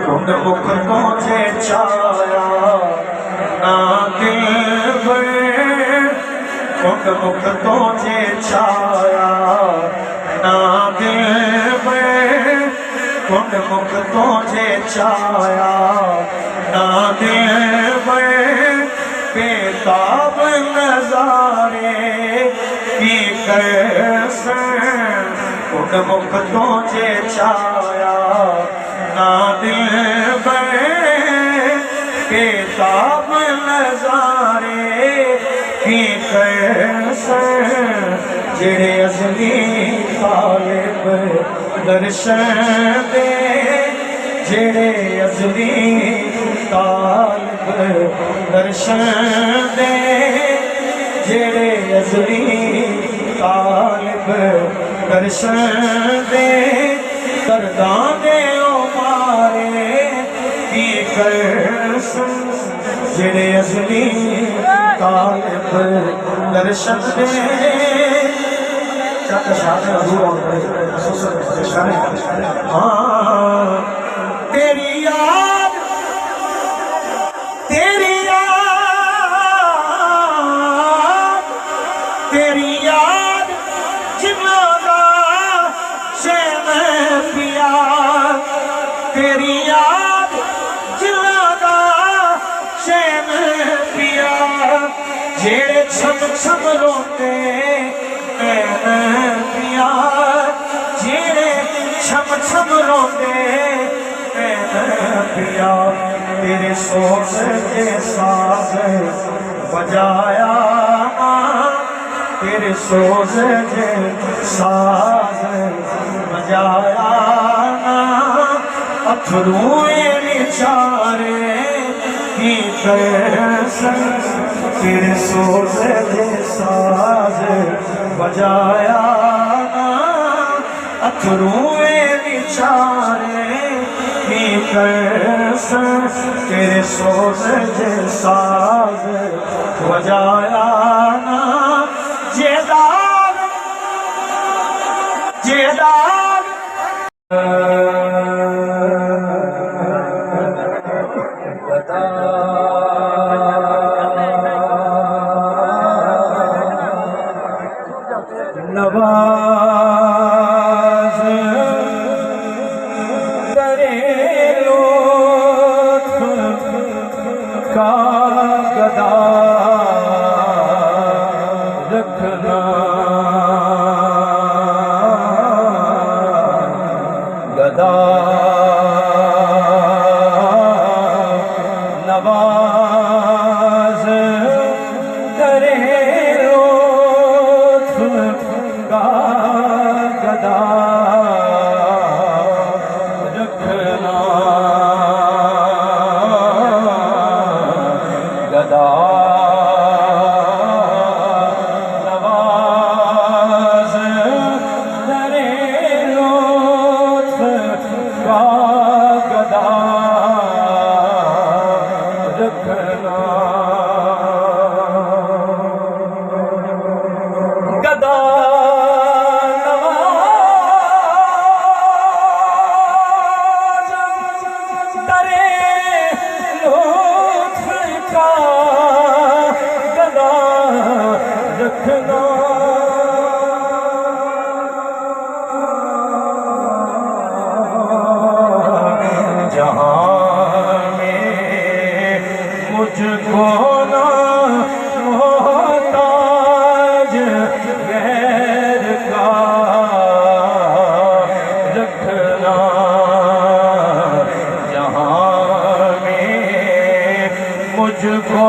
कुंड मुख तुझे छाया ना दिल में, कुंड मुख तुझे छाया ना दिल में, कुंड मुख तुझे छाया ना दिल में, बेताब नजारे की कैसे, कुंड मुख तुझे छाया ना दिल में, बेताब नजारे की कैसे, जेड़े असली तालिब दर्शन दे, जेड़े असली तालिब दर्शन दे, जेड़े असली तालिब दर्शन दे, दर्दां दे ओ मारे की कैसन, जेड़े असली तालिब दर्शन दे। तेरी याद, तेरी याद, तेरी याद जिन्ना से मैं पिया, तेरी याद जिन्ना से मैं पिया, जेड़े छम छम रोते पिया, जेड़े छम छम रोते पिया, तेरे सोच के साथ बजाया, तेरे सोच के साथ बजाया, अथरू निचारे की कैसन, तेरे सोच के साथ बजाया, अथरू निचारे की कैसन, तेरे सोच के साथ बजाया, जेदार जेदार नवाज करे लुत्फ का गदा रखना, गदा नवाज करे लुत्फ का गदा रखना, गदा नवाज करे लुत्फ का गदा रखना, गदा रखना, जहाँ में मुझको ना मोहताज गैर का रखना, जहाँ में मुझको